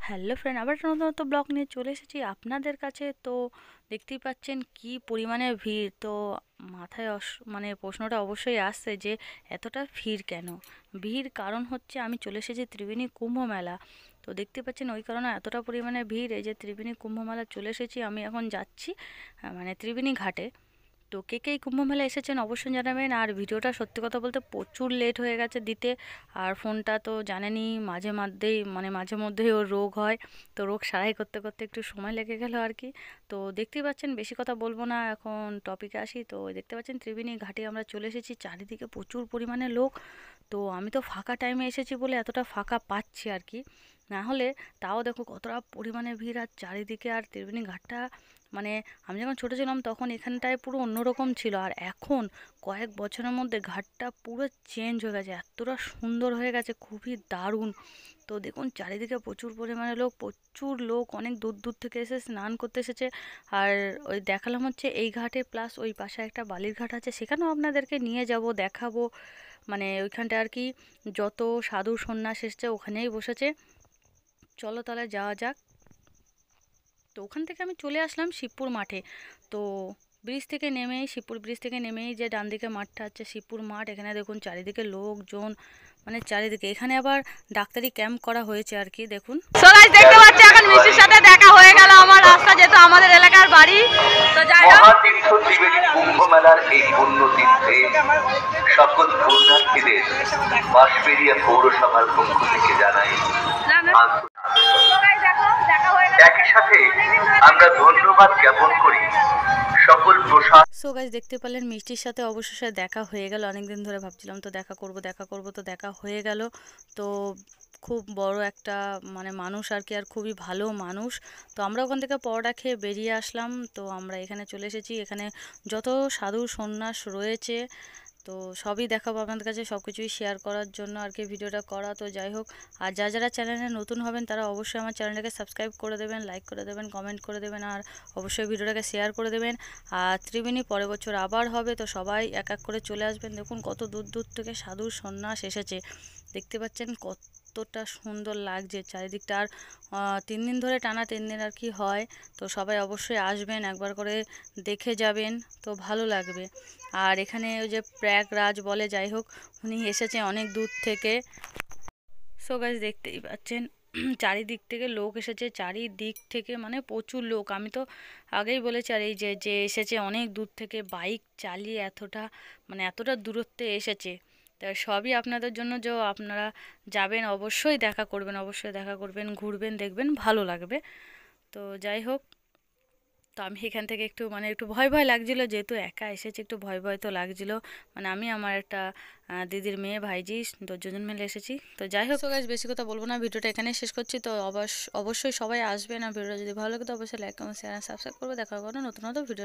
Hello friend, আবার একটা নতুন ব্লগ নিয়ে চলে এসেছি আপনাদের কাছে। তো দেখতেই পাচ্ছেন কি পরিমাণে ভিড়। তো মাথায় মানে প্রশ্নটা অবশ্যই আসছে যে এতটা ভিড় কেন। ভিড় কারণ হচ্ছে আমি চলে এসেছি ত্রিবেণী কুম্ভ মেলা। তো দেখতে পাচ্ছেন ওই কারণে এতটা পরিমাণে ভিড়। এই যে ত্রিবেণী কুম্ভ মেলা চলে এসেছি, আমি এখন যাচ্ছি মানে ত্রিবেণী ঘাটে। তো কে কে এই কুম্ভ মেলায় এসেছেন অবশ্যই জানাবেন। আর ভিডিওটা সত্যি কথা বলতে প্রচুর লেট হয়ে গেছে দিতে। আর ফোনটা তো জানেনই মাঝে মধ্যেই ওর রোগ হয়। তো রোগ সারাই করতে করতে একটু সময় লেগে গেল আর কি। তো দেখতেই পাচ্ছেন, বেশি কথা বলবো না, এখন টপিকে আসি। তো দেখতে পাচ্ছেন ত্রিবেণী ঘাটে আমরা চলে এসেছি, চারিদিকে প্রচুর পরিমাণে লোক। তো আমি তো ফাঁকা টাইমে এসেছি বলে এতটা ফাঁকা পাচ্ছি আর কি। না হলে তাও দেখো কতটা পরিমাণে ভিড় আর চারিদিকে। আর ত্রিবেণী ঘাটটা মানে আমি যখন ছোটো ছিলাম তখন এখানটায় পুরো অন্যরকম ছিল, আর এখন কয়েক বছরের মধ্যে ঘাটটা পুরো চেঞ্জ হয়ে গেছে, এতটা সুন্দর হয়ে গেছে, খুবই দারুণ। তো দেখুন চারিদিকে প্রচুর পরিমাণে লোক, প্রচুর লোক অনেক দূর দূর থেকে এসে স্নান করতে এসেছে। আর ওই দেখালাম হচ্ছে এই ঘাটে, প্লাস ওই পাশে একটা বালির ঘাট আছে, সেখানেও আপনাদেরকে নিয়ে যাব, দেখাবো। মানে ওইখানটা আর কি যত সাধু সন্ন্যাস এসছে ওখানেই বসেছে। চলো তাহলে যাওয়া যাক। তো ওখান থেকে আমি চলে আসলাম শিবপুর মাঠে। তো শিবপুর ব্রিজ থেকে নেমেই যে ডান দিকে মাঠটা আছে শিবপুর মাঠ, এখানে দেখুন চারিদিকে লোকজন, মানে চারিদিকে। এখানে আবার ডাক্তারি ক্যাম্প করা হয়েছে আর কি, দেখুন। সো গাইস দেখতে পাচ্ছি এখন মিষ্টির সাথে দেখা হয়ে গেল আমার, রাস্তা যেহেতু আমাদের এলাকার বাড়ি। তো যাই হোক, মহাতীর্থ ত্রিবেণী কুম্ভ মেলার এই পুণ্য তীর্থে সকল পুণ্যার্থীদের বাঁশবেড়িয়া পৌরসভার পক্ষ থেকে জানাই একই সাথে আমরা ধন্যবাদ জ্ঞাপন করি সকল প্রশাসন। সো গাইস দেখতে পেলেন মিষ্টির সাথে অবশেষে দেখা হয়ে গেল। অনেকদিন ধরে ভাবছিলাম তো দেখা করব, তো দেখা হয়ে গেল। তো খুব বড় একটা মানে মানুষ আর কি, আর খুবই ভালো মানুষ। তো আমরা ওখান থেকে পরোটা খেয়ে বেরিয়ে আসলাম। তো আমরা এখানে চলে এসেছি, এখানে যত সাধু সন্ন্যাস রয়েছে তো সবই দেখাবো আপনাদের কাছে, সব কিছুই শেয়ার করার জন্য আর কি ভিডিওটা করা। তো যাই হোক, আর যারা চ্যানেলে নতুন হবেন তারা অবশ্যই আমার চ্যানেলটাকে সাবস্ক্রাইব করে দেবেন, লাইক করে দেবেন, কমেন্ট করে দেবেন, আর অবশ্যই ভিডিওটাকে শেয়ার করে দেবেন। আর ত্রিবেণী পরের বছর আবার হবে, তো সবাই এক এক করে চলে আসবেন। দেখুন কত দূর দূর থেকে সাধু সন্ন্যাস এসেছে, দেখতে পাচ্ছেন কতটা সুন্দর লাগছে চারিদিকটা। আর 3 দিন ধরে টানা 3 দিন আর কি হয়। তো সবাই অবশ্যই আসবেন, একবার করে দেখে যাবেন, তো ভালো লাগবে। আর এখানে ওই যে প্রয়াগরাজ বলে, যাই হোক, উনি এসেছে অনেক দূর থেকে। সো গাইস দেখতেই পাচ্ছেন চারিদিক থেকে লোক এসেছে, চারিদিক থেকে মানে প্রচুর লোক। আমি তো আগেই বলেছি। আর এই যে যে এসেছে অনেক দূর থেকে বাইক চালিয়ে এতটা দূরত্বে এসেছে। তা সবই আপনাদের জন্য, যে আপনারা যাবেন অবশ্যই দেখা করবেন, ঘুরবেন, দেখবেন, ভালো লাগবে। তো যাই হোক, তো আমি এখান থেকে একটু ভয় ভয় লাগছিল, যেহেতু একা এসেছি একটু ভয় ভয় তো লাগছিল। মানে আমি আমার একটা দিদির মেয়ে, ভাইজি, 10 জন মিলে এসেছি। তো যাই হোক, সো গাইস বেশি কথা বলবো না, ভিডিওটা এখানেই শেষ করছি। তো অবশ্যই সবাই আসবেন, আর ভিডিওটা যদি ভালো লাগে তো অবশ্যই লাইক, কমেন্ট, শেয়ার, সাবস্ক্রাইব করবে। দেখা হবে নতুন নতুন ভিডিও।